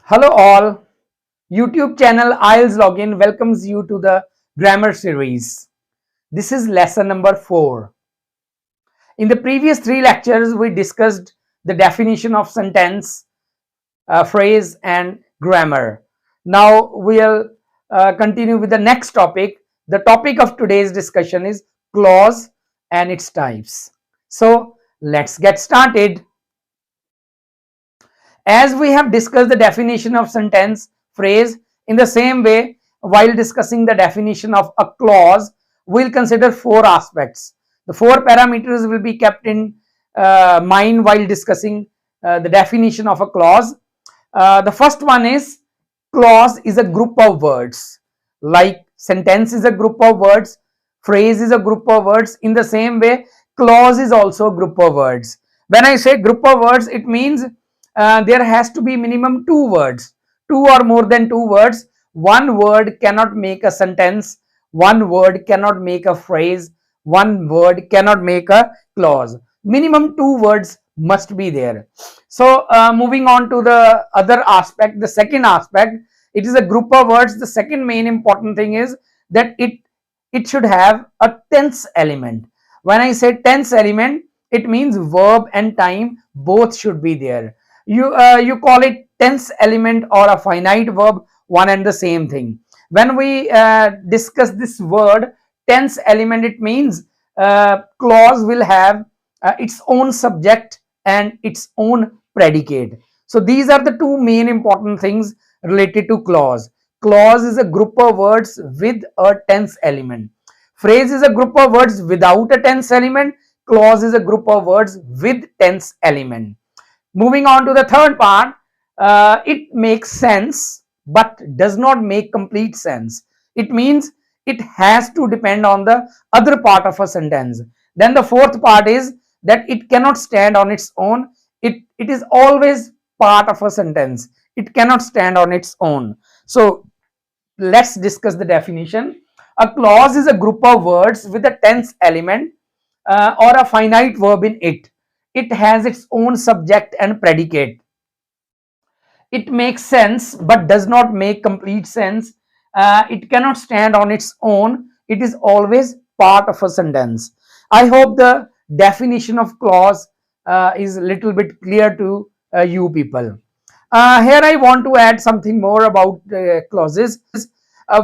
Hello all, YouTube channel IELTS Login welcomes you to the grammar series. This is lesson number 4. In the previous 3 lectures, we discussed the definition of sentence, phrase and grammar. Now we'll continue with the next topic. The topic of today's discussion is clause and its types. So let's get started. As we have discussed the definition of sentence, phrase, in the same way, while discussing the definition of a clause, we'll consider 4 aspects. The 4 parameters will be kept in mind while discussing the definition of a clause. The first one is clause is a group of words. Like sentence is a group of words, phrase is a group of words. In the same way, clause is also a group of words. When I say group of words, it means there has to be minimum 2 words, 2 or more than 2 words. One word cannot make a sentence, one word cannot make a phrase, one word cannot make a clause. Minimum 2 words must be there. So moving on to the other aspect, the second aspect, it is a group of words. The second main important thing is that it should have a tense element. When I say tense element, it means verb and time both should be there. You call it tense element or a finite verb, one and the same thing. When we discuss this word tense element, it means clause will have its own subject and its own predicate. So these are the 2 main important things related to clause. Clause is a group of words with a tense element. Phrase is a group of words without a tense element. Clause is a group of words with tense element. Moving on to the third part, it makes sense but does not make complete sense. It means it has to depend on the other part of a sentence. Then the fourth part is that it cannot stand on its own. It is always part of a sentence. It cannot stand on its own. So let's discuss the definition. A clause is a group of words with a tense element or a finite verb in it. It has its own subject and predicate. It makes sense but does not make complete sense. It cannot stand on its own. It is always part of a sentence. I hope the definition of clause is a little bit clear to you people. Here I want to add something more about clauses.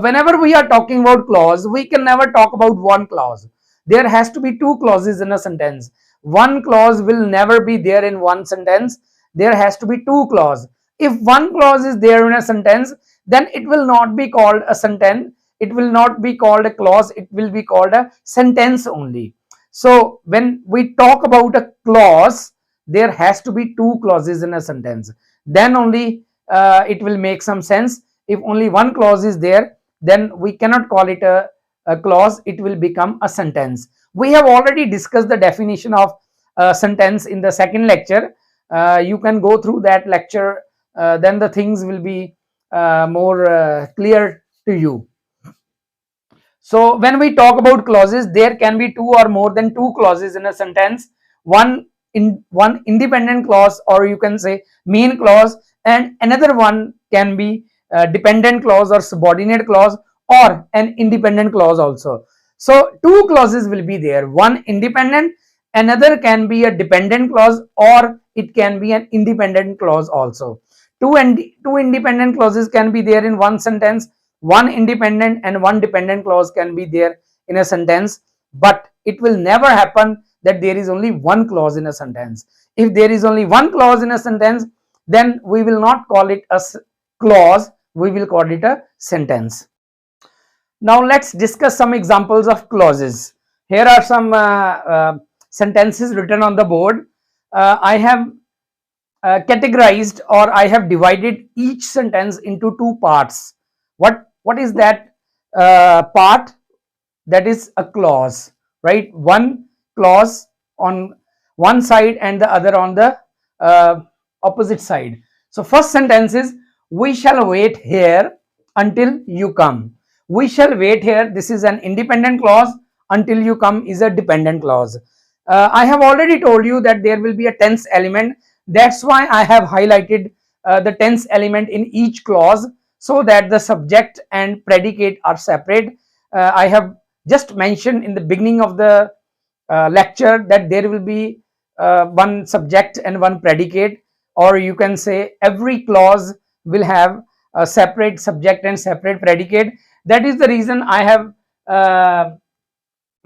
Whenever we are talking about clause, we can never talk about one clause. There has to be 2 clauses in a sentence. One clause will never be there in one sentence. There has to be 2 clauses. If one clause is there in a sentence, then it will not be called a sentence. It will not be called a clause. It will be called a sentence only. So when we talk about a clause, there has to be 2 clauses in a sentence. Then only it will make some sense. If only one clause is there, then we cannot call it a clause. It will become a sentence. We have already discussed the definition of sentence in the second lecture. You can go through that lecture. Then the things will be more clear to you. So when we talk about clauses, there can be 2 or more than 2 clauses in a sentence. One independent clause, or you can say main clause, and another one can be dependent clause or subordinate clause or an independent clause also. So 2 clauses will be there. One independent, another can be a dependent clause, or it can be an independent clause also. Two independent clauses can be there in one sentence. One independent and one dependent clause can be there in a sentence, but it will never happen that there is only one clause in a sentence. If there is only one clause in a sentence, then we will not call it a clause, we will call it a sentence. Now let's discuss some examples of clauses. Here are some sentences written on the board. I have categorized, or I have divided each sentence into 2 parts. What is that part? That is a clause, right? One clause on one side and the other on the opposite side. So first sentence is, we shall wait here until you come. We shall wait here, this is an independent clause. Until you come is a dependent clause. I have already told you that there will be a tense element. That's why I have highlighted the tense element in each clause so that the subject and predicate are separate. I have just mentioned in the beginning of the lecture that there will be one subject and one predicate, or you can say every clause will have a separate subject and separate predicate. That is the reason I have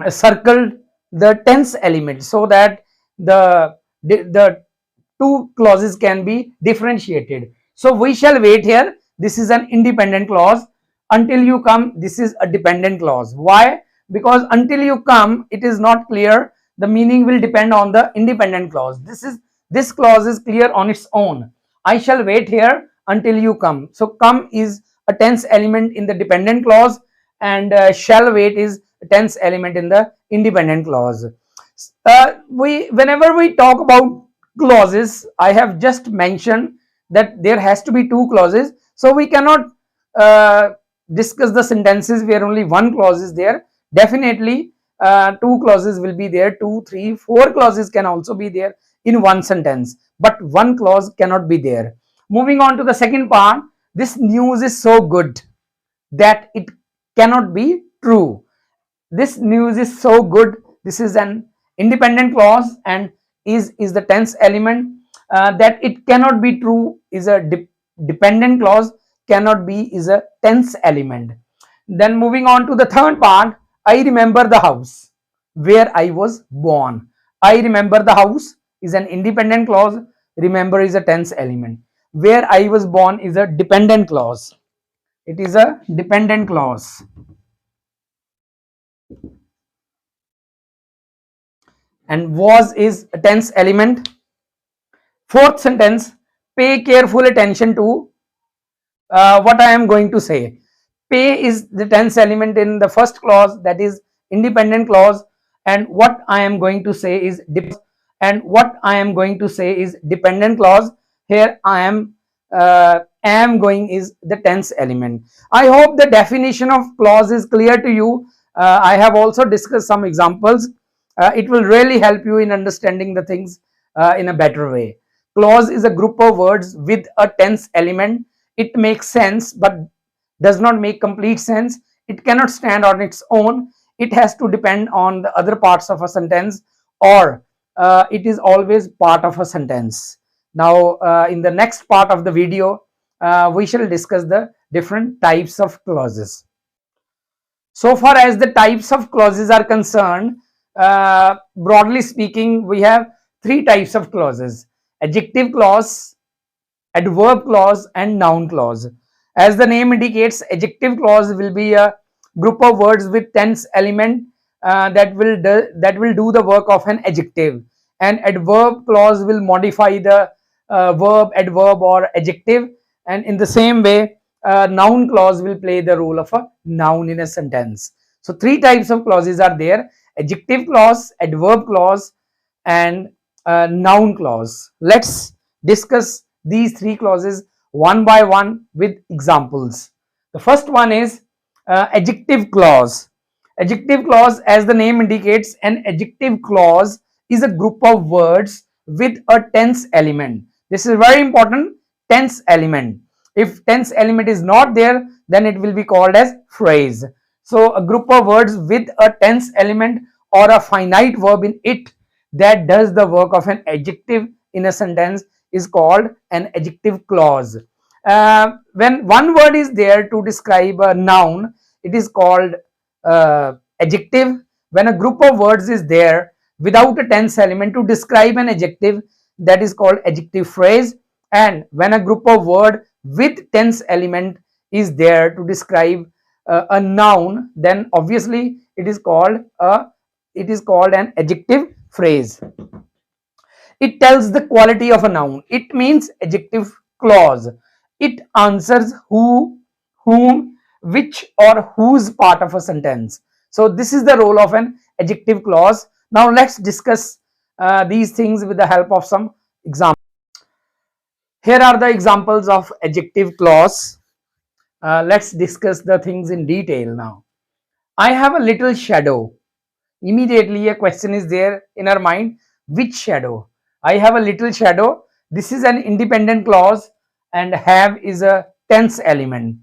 circled the tense element so that the two clauses can be differentiated. So we shall wait here. This is an independent clause. Until you come, this is a dependent clause. Why? Because until you come, it is not clear. The meaning will depend on the independent clause. This clause is clear on its own. I shall wait here until you come. So come is a tense element in the dependent clause, and shall wait is a tense element in the independent clause. Whenever we talk about clauses, I have just mentioned that there has to be two clauses, so we cannot uh, discuss the sentences where only one clause is there. Definitely two clauses will be there, two, three, four clauses can also be there in one sentence, but one clause cannot be there. Moving on to the second part, this news is so good that it cannot be true. This news is so good, this is an independent clause, and is the tense element. That it cannot be true is a dependent clause, cannot be is a tense element. Then moving on to the third part, I remember the house where I was born. I remember the house is an independent clause, remember is a tense element. Where I was born is a dependent clause, it is a dependent clause. And was is a tense element. Fourth sentence, pay careful attention to what I am going to say. Pay is the tense element in the first clause, that is independent clause, and what I am going to say is dependent clause. Here I am going is the tense element. I hope the definition of clause is clear to you. I have also discussed some examples. It will really help you in understanding the things in a better way. Clause is a group of words with a tense element. It makes sense but does not make complete sense. It cannot stand on its own. It has to depend on the other parts of a sentence, or it is always part of a sentence. Now, in the next part of the video, we shall discuss the different types of clauses. So far as the types of clauses are concerned, broadly speaking, we have three types of clauses: adjective clause, adverb clause, and noun clause. As the name indicates, adjective clause will be a group of words with tense element that will do the work of an adjective, and adverb clause will modify the verb, adverb, or adjective, and in the same way noun clause will play the role of a noun in a sentence. So three types of clauses are there: adjective clause, adverb clause, and noun clause. Let's discuss these three clauses one by one with examples. The first one is adjective clause. Adjective clause, as the name indicates, an adjective clause is a group of words with a tense element. This is very important, tense element. If tense element is not there, then it will be called as phrase. So a group of words with a tense element or a finite verb in it that does the work of an adjective in a sentence is called an adjective clause. When one word is there to describe a noun, it is called adjective. When a group of words is there without a tense element to describe an adjective, that is called adjective phrase. And when a group of word with tense element is there to describe a noun, then obviously it is called an adjective phrase. It tells the quality of a noun. It means adjective clause. It answers who, whom, which, or whose part of a sentence. So this is the role of an adjective clause. Now let's discuss these things with the help of some examples. Here are the examples of adjective clause. Let's discuss the things in detail now. I have a little shadow. Immediately a question is there in our mind: which shadow? I have a little shadow. This is an independent clause, and have is a tense element.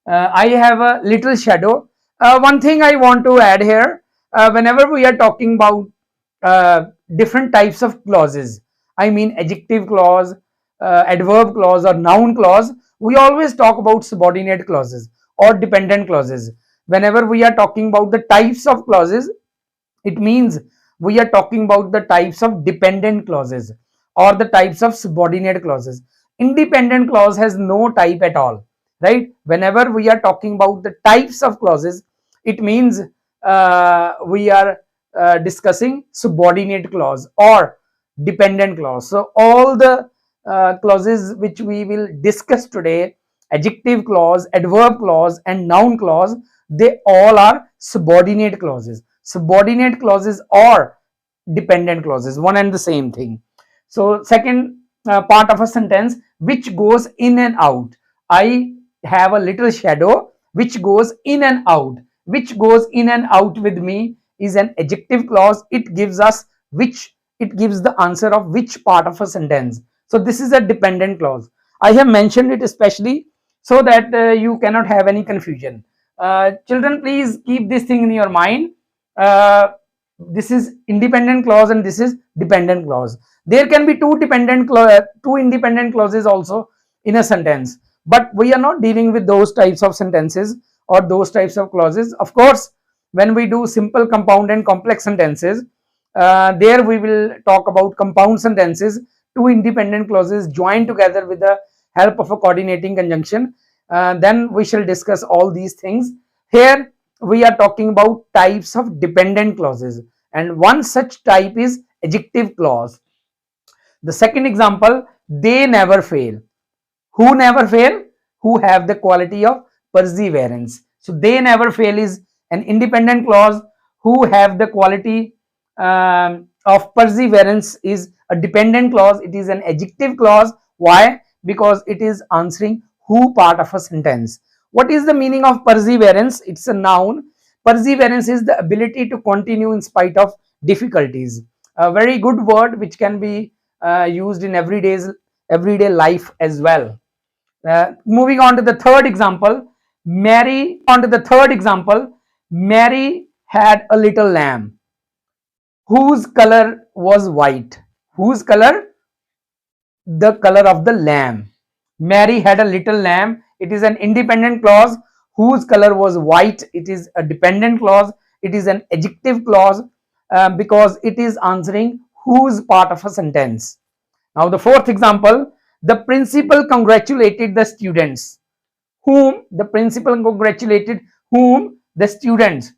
I have a little shadow. One thing I want to add here, whenever we are talking about uh, different types of clauses, I mean adjective clause, adverb clause, or noun clause, we always talk about subordinate clauses or dependent clauses. Whenever we are talking about the types of clauses, it means we are talking about the types of dependent clauses or the types of subordinate clauses. Independent clause has no type at all, right? Whenever we are talking about the types of clauses, it means we are discussing subordinate clause or dependent clause. So all the clauses which we will discuss today, adjective clause, adverb clause, and noun clause, they all are subordinate clauses. Subordinate clauses or dependent clauses, one and the same thing. So second part of a sentence, which goes in and out. I have a little shadow which goes in and out. Which goes in and out with me is an adjective clause. It gives us which, it gives the answer of which part of a sentence. So this is a dependent clause. I have mentioned it especially so that you cannot have any confusion. Children, please keep this thing in your mind. uh, this is independent clause and this is dependent clause. There can be two independent clauses also in a sentence, but we are not dealing with those types of sentences or those types of clauses. Of course, when we do simple, compound, and complex sentences, there we will talk about compound sentences, two independent clauses joined together with the help of a coordinating conjunction. Then we shall discuss all these things. Here we are talking about types of dependent clauses, and one such type is adjective clause. The second example, they never fail. Who never fail? Who have the quality of perseverance. So they never fail is an independent clause. Who have the quality of perseverance is a dependent clause. It is an adjective clause. Why? Because it is answering who part of a sentence. What is the meaning of perseverance? It's a noun. Perseverance is the ability to continue in spite of difficulties. A very good word which can be used in everyday life as well. Moving on to the third example, Mary had a little lamb whose color was white. Whose color? The color of the lamb. Mary had a little lamb. It is an independent clause. Whose color was white? It is a dependent clause. It is an adjective clause because it is answering whose part of a sentence. Now the fourth example, the principal congratulated the students. Whom? The principal congratulated whom? The students,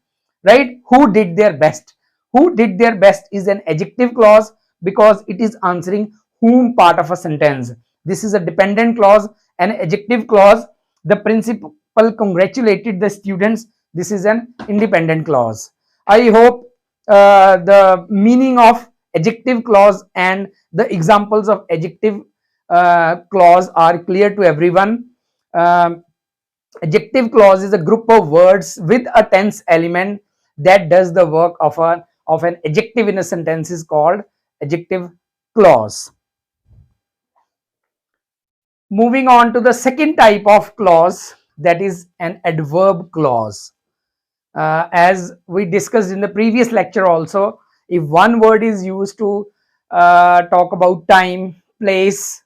right? Who did their best. Who did their best is an adjective clause because it is answering whom part of a sentence. This is a dependent clause, an adjective clause. The principal congratulated the students. This is an independent clause. I hope the meaning of adjective clause and the examples of adjective clause are clear to everyone. Um, Adjective clause is a group of words with a tense element that does the work of an adjective in a sentence is called adjective clause. Moving on to the second type of clause, that is an adverb clause. As we discussed in the previous lecture also, if one word is used to talk about time, place,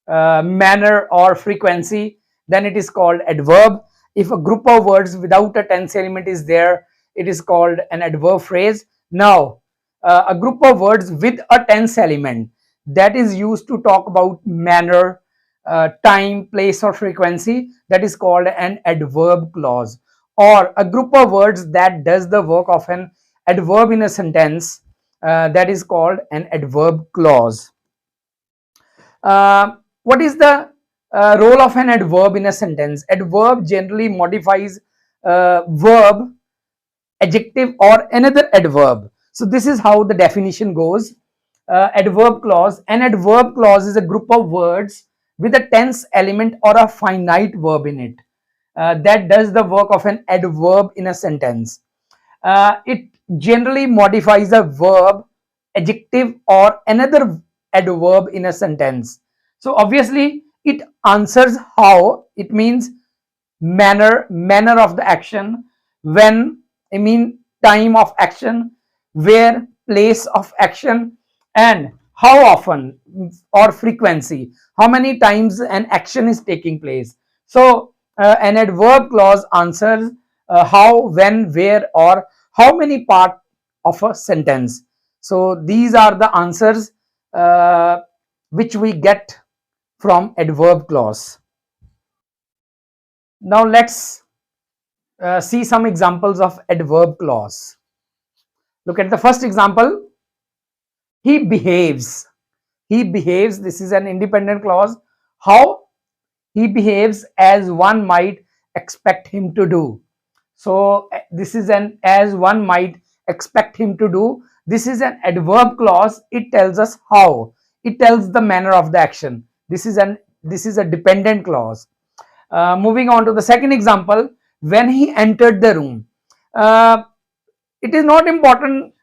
manner, or frequency, then it is called adverb. If a group of words without a tense element is there, it is called an adverb phrase. Now a group of words with a tense element that is used to talk about manner, time, place, or frequency, that is called an adverb clause. Or a group of words that does the work of an adverb in a sentence, that is called an adverb clause. What is the role of an adverb in a sentence? Adverb generally modifies verb, adjective, or another adverb. So this is how the definition goes. Adverb clause. An adverb clause is a group of words with a tense element or a finite verb in it that does the work of an adverb in a sentence. It generally modifies a verb, adjective, or another adverb in a sentence. So obviously It answers how, it means manner of the action, when, I mean time of action, where, place of action, and how often or frequency, how many times an action is taking place. So an adverb clause answers how, when, where, or how many part of a sentence. So these are the answers which we get from adverb clause. Now let's see some examples of adverb clause. Look at the first example. He behaves. He behaves. This is an independent clause. How? He behaves as one might expect him to do. So this is an as one might expect him to do. This is an adverb clause. It tells us how. It tells the manner of the action. This is a dependent clause. Moving on to the second example, when he entered the room. Uh, it is not important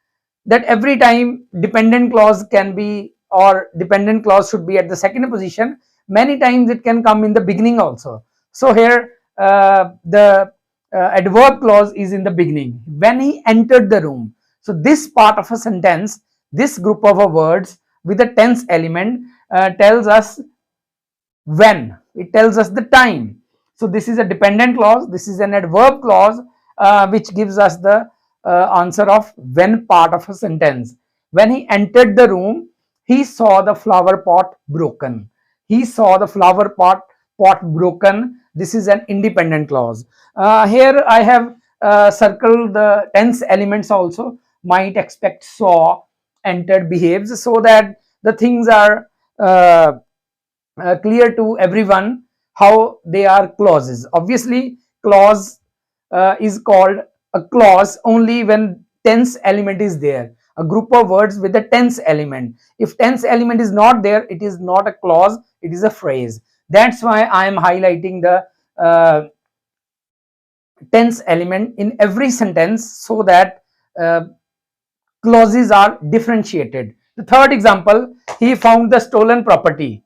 that every time dependent clause can be, or dependent clause should be at the second position. Many times it can come in the beginning also. So here the adverb clause is in the beginning, when he entered the room. So this part of a sentence, this group of words with a tense element tells us when, it tells us the time. So this is a dependent clause, this is an adverb clause which gives us the answer of when part of a sentence. When he entered the room, he saw the flower pot broken. He saw the pot broken. This is an independent clause. Here I have circled the tense elements also. Might, expect, saw, entered, behaves, so that the things are clear to everyone how they are clauses. Obviously, clause is called a clause only when tense element is there. A group of words with a tense element. If tense element is not there, it is not a clause, it is a phrase. That's why I am highlighting the tense element in every sentence, so that uh, clauses are differentiated. The third example, he found the stolen property.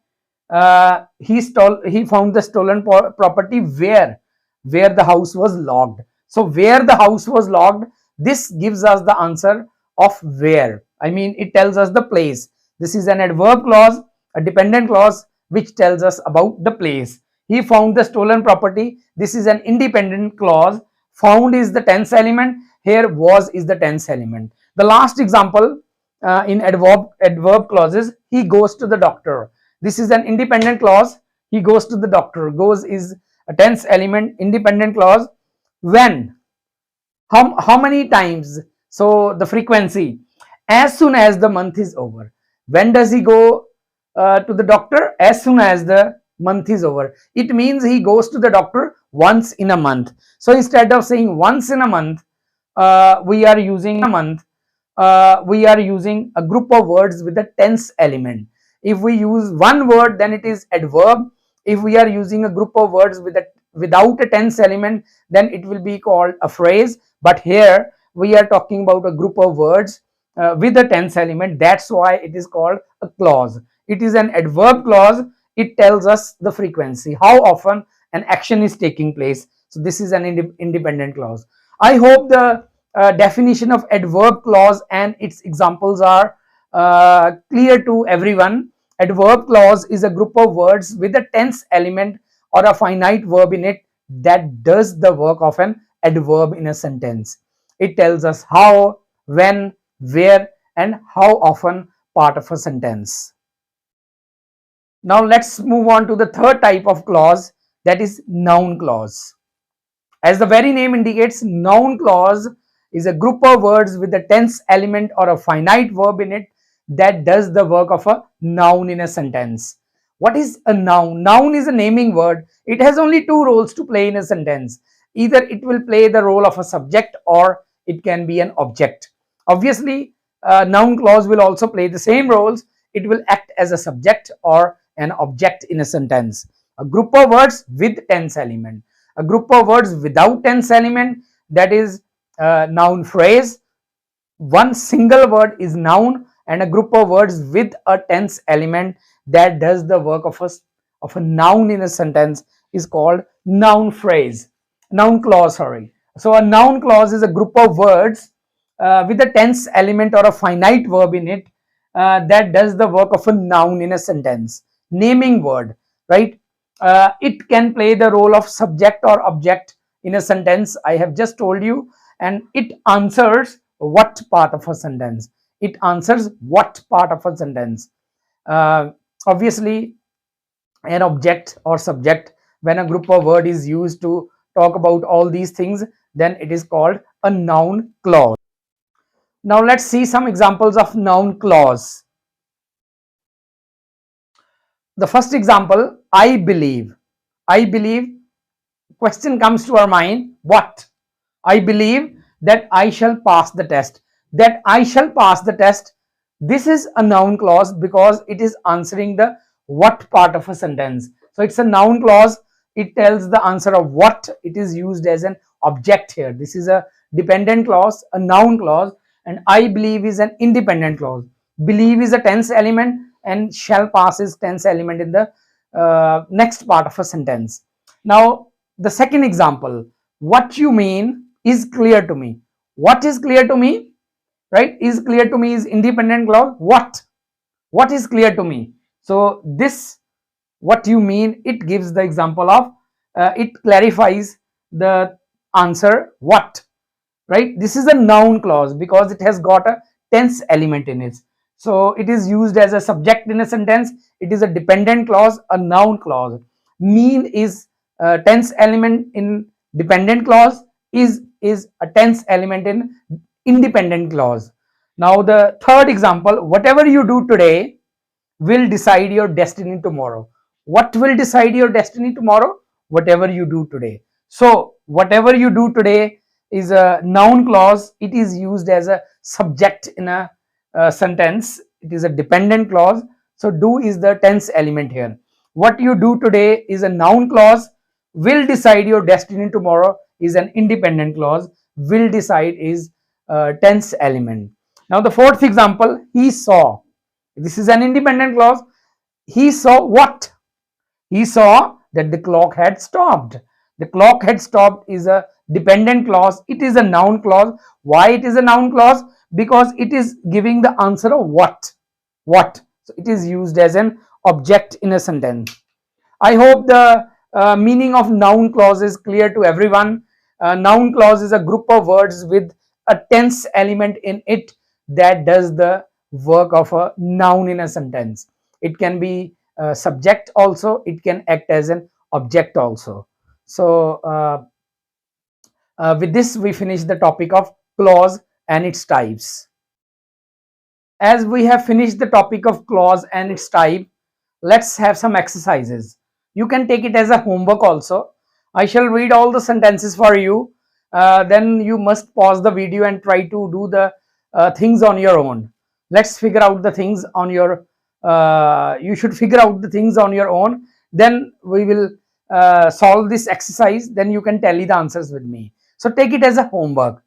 He found the stolen property where the house was locked. So where the house was locked, this gives us the answer of where. I mean, it tells us the place. This is an adverb clause, a dependent clause which tells us about the place. He found the stolen property. This is an independent clause. Found is the tense element. Here was is the tense element. The last example in adverb clauses, he goes to the doctor. This is an independent clause. He goes to the doctor. Goes is a tense element, independent clause. When? How many times? So the frequency. As soon as the month is over. When does he go to the doctor? As soon as the month is over. It means he goes to the doctor once in a month. So instead of saying once in a month, we are using a group of words with a tense element. If we use one word, then it is adverb. If we are using a group of words without a tense element, then it will be called a phrase. But here we are talking about a group of words with a tense element. That's why it is called a clause. It is an adverb clause. It tells us the frequency, how often an action is taking place. So this is an independent clause. I hope the definition of adverb clause and its examples are clear to everyone. Adverb clause is a group of words with a tense element or a finite verb in it that does the work of an adverb in a sentence. It tells us how, when, where, and how often part of a sentence. Now let's move on to the third type of clause, that is noun clause. As the very name indicates, noun clause is a group of words with a tense element or a finite verb in it that does the work of a noun in a sentence. What is a noun? Noun is a naming word. It has only two roles to play in a sentence. Either it will play the role of a subject or it can be an object. Obviously, noun clause will also play the same roles. It will act as a subject or an object in a sentence. A group of words with tense element. A group of words without tense element, that is noun phrase. One single word is noun, and a group of words with a tense element that does the work of a noun in a sentence is called noun phrase, noun clause, sorry. So a noun clause is a group of words with a tense element or a finite verb in it that does the work of a noun in a sentence. Naming word, right? It can play the role of subject or object in a sentence. I have just told you, and it answers what part of a sentence. It answers what part of a sentence. Obviously, an object or subject, when a group of word is used to talk about all these things, then it is called a noun clause. Now let's see some examples of noun clause. The first example, I believe. I believe, question comes to our mind, what? I believe that I shall pass the test. That I shall pass the test, this is a noun clause because it is answering the what part of a sentence. So it's a noun clause. It tells the answer of what. It is used as an object here. This is a dependent clause, a noun clause, and I believe is an independent clause. Believe is a tense element and shall pass is tense element in the next part of a sentence. Now the second example, what you mean is clear to me. What is clear to me, right? Is clear to me is independent clause. What is clear to me? So this, what you mean, it gives the example of it clarifies the answer what, right? This is a noun clause because it has got a tense element in it. So it is used as a subject in a sentence. It is a dependent clause, a noun clause. Mean is a tense element in dependent clause, is a tense element in independent clause. Now the third example, whatever you do today will decide your destiny tomorrow. What will decide your destiny tomorrow? Whatever you do today. So whatever you do today is a noun clause. It is used as a subject in a sentence. It is a dependent clause. So do is the tense element here. What you do today is a noun clause. Will decide your destiny tomorrow is an independent clause. Will decide is a tense element. Now the fourth example, he saw. This is an independent clause. He saw what? He saw that the clock had stopped. The clock had stopped is a dependent clause. It is a noun clause. Why it is a noun clause? Because it is giving the answer of what. What? So it is used as an object in a sentence. I hope the meaning of noun clause is clear to everyone. Noun clause is a group of words with a tense element in it that does the work of a noun in a sentence. It can be a subject also. It can act as an object also. So with this we finish the topic of clause and its types. As we have finished the topic of clause and its type, let's have some exercises. You can take it as a homework also. I shall read all the sentences for you. Then you must pause the video and try to do the things on your own. Let's figure out the things on your you should figure out the things on your own. Then we will solve this exercise. Then you can tally the answers with me. So take it as a homework.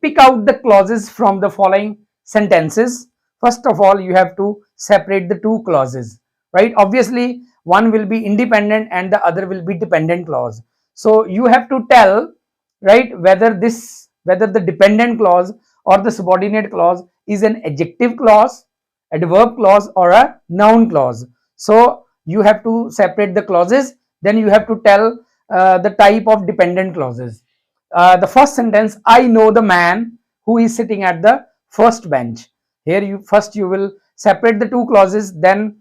Pick out the clauses from the following sentences. First of all, you have to separate the two clauses, right? Obviously one will be independent and the other will be dependent clause. So you have to tell, right, whether the dependent clause or the subordinate clause is an adjective clause, adverb clause, or a noun clause. So you have to separate the clauses. Then you have to tell the type of dependent clauses. The first sentence, I know the man who is sitting at the first bench. Here you will separate the two clauses. Then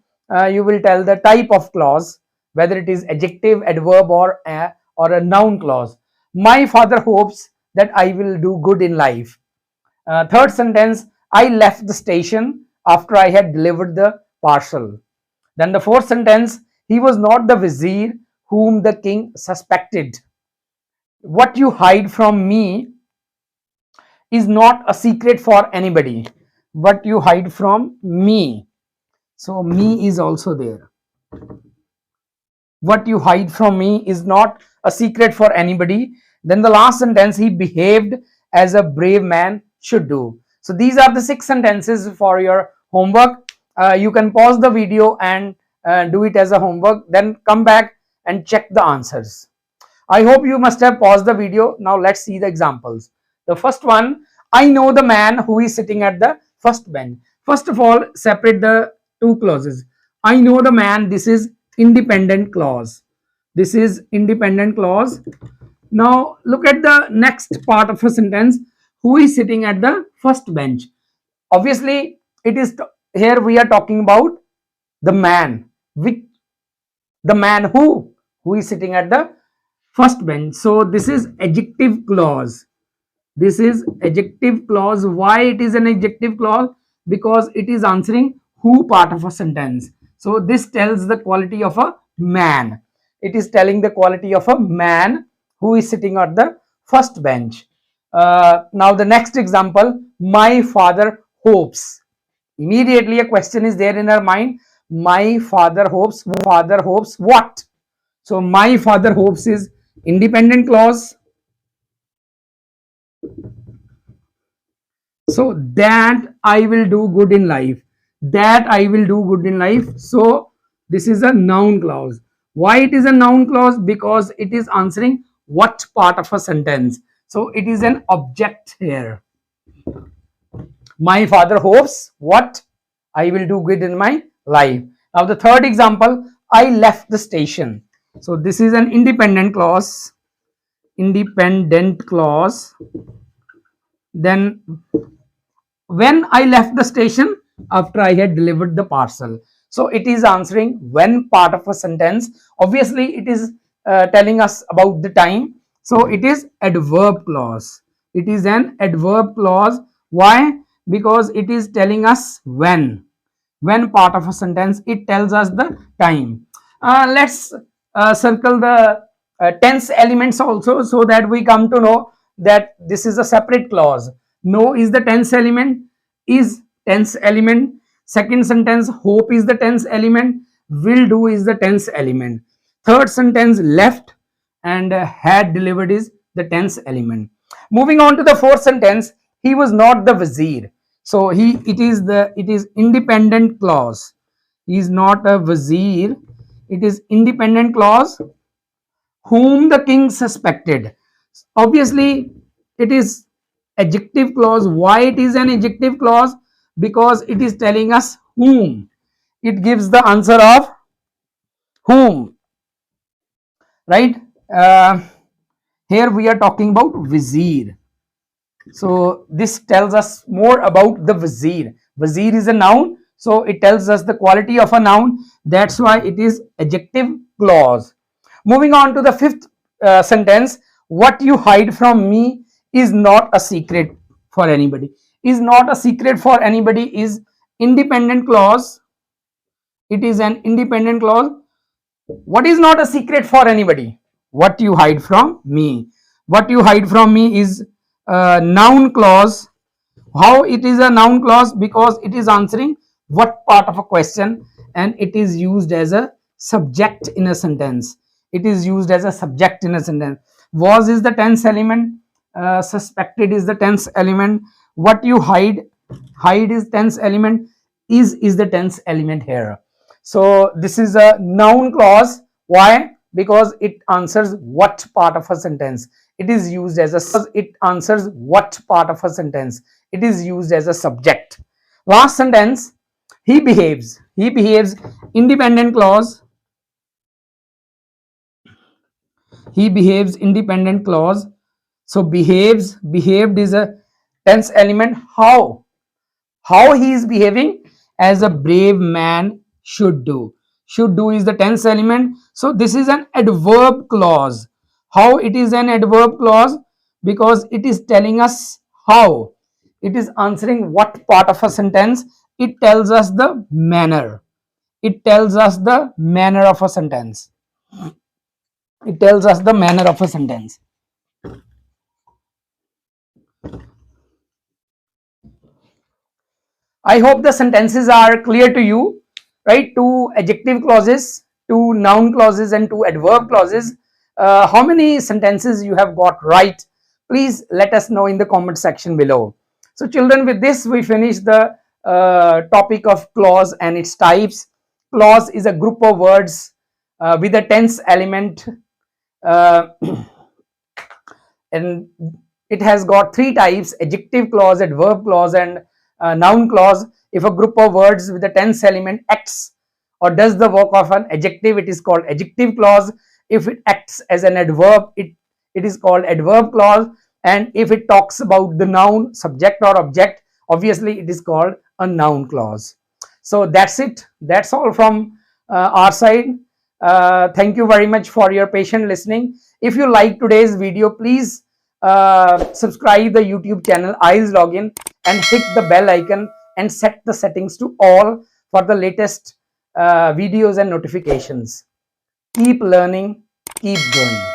you will tell the type of clause, whether it is adjective, adverb, or a noun clause. My father hopes that I will do good in life. Third sentence, I left the station after I had delivered the parcel. Then the fourth sentence, he was not the vizier whom the king suspected. What you hide from me is not a secret for anybody. What you hide from me. So me is also there. What you hide from me is not a secret for anybody. Then the last sentence, he behaved as a brave man should do. So these are the 6 sentences for your homework. You can pause the video and do it as a homework, then come back and check the answers. I hope you must have paused the video. Now let's see the examples. The first one, I know the man who is sitting at the first bench. First of all, separate the two clauses. I know the man, this is independent clause. This is independent clause. Now look at the next part of a sentence. Who is sitting at the first bench? Obviously, it is here we are talking about the man. Which the man who is sitting at the first bench. So this is adjective clause. This is adjective clause. Why it is an adjective clause? Because it is answering who part of a sentence. So this tells the quality of a man. It is telling the quality of a man who is sitting at the first bench. Now the next example, my father hopes. Immediately a question is there in our mind. My father hopes what? So my father hopes is independent clause. So that I will do good in life. That I will do good in life. So this is a noun clause. Why it is a noun clause? Because it is answering what part of a sentence. So it is an object here. My father hopes what? I will do good in my life. Now the third example, I left the station. So this is an independent clause. Independent clause. Then when I left the station, after I had delivered the parcel. So it is answering when part of a sentence. Obviously it is telling us about the time. So it is adverb clause. It is an adverb clause. Why? Because it is telling us when part of a sentence. It tells us the time. Let's circle the tense elements also, so that we come to know that this is a separate clause. No is the tense element, is tense element. Second sentence, hope is the tense element, will do is the tense element. Third sentence, left and had delivered is the tense element. Moving on to the fourth sentence, he was not the vizier. So it is independent clause. He is not a vizier. It is independent clause. Whom the king suspected. Obviously it is adjective clause. Why it is an adjective clause? Because it is telling us whom. It gives the answer of whom, right? Here we are talking about vizier. So this tells us more about the vizier. Vizier is a noun, so it tells us the quality of a noun. That's why it is adjective clause. Moving on to the fifth sentence, what you hide from me is not a secret for anybody. Is not a secret for anybody is independent clause. It is an independent clause. What is not a secret for anybody? What you hide from me. What you hide from me is a noun clause. How it is a noun clause? Because it is answering what part of a question, and it is used as a subject in a sentence. It is used as a subject in a sentence. Was is the tense element. Suspected is the tense element. What you hide is tense element. Is the tense element here. So this is a noun clause. Why? Because it answers what part of a sentence. It is used as a, it answers what part of a sentence. It is used as a subject. Last sentence, he behaves. He behaves, independent clause. He behaves, independent clause. So behaved is a tense element. How he is behaving? As a brave man should do. Should do is the tense element. So this is an adverb clause. How it is an adverb clause? Because it is telling us how. It is answering what part of a sentence. It tells us the manner. It tells us the manner of a sentence. It tells us the manner of a sentence. I hope the sentences are clear to you, right? Two adjective clauses, two noun clauses, and two adverb clauses. How many sentences you have got right? Please let us know in the comment section below. So children, with this we finish the topic of clause and its types. clause is a group of words with a tense element, uh, and it has got three types: adjective clause, adverb clause, and noun clause. If a group of words with a tense element acts or does the work of an adjective, it is called adjective clause. If it acts as an adverb, it is called adverb clause. And if it talks about the noun, subject or object, obviously it is called a noun clause. So that's it. That's all from our side. Thank you very much for your patient listening. If you like today's video, please subscribe the YouTube channel IELTS Login and hit the bell icon and set the settings to all for the latest videos and notifications. Keep learning, keep growing.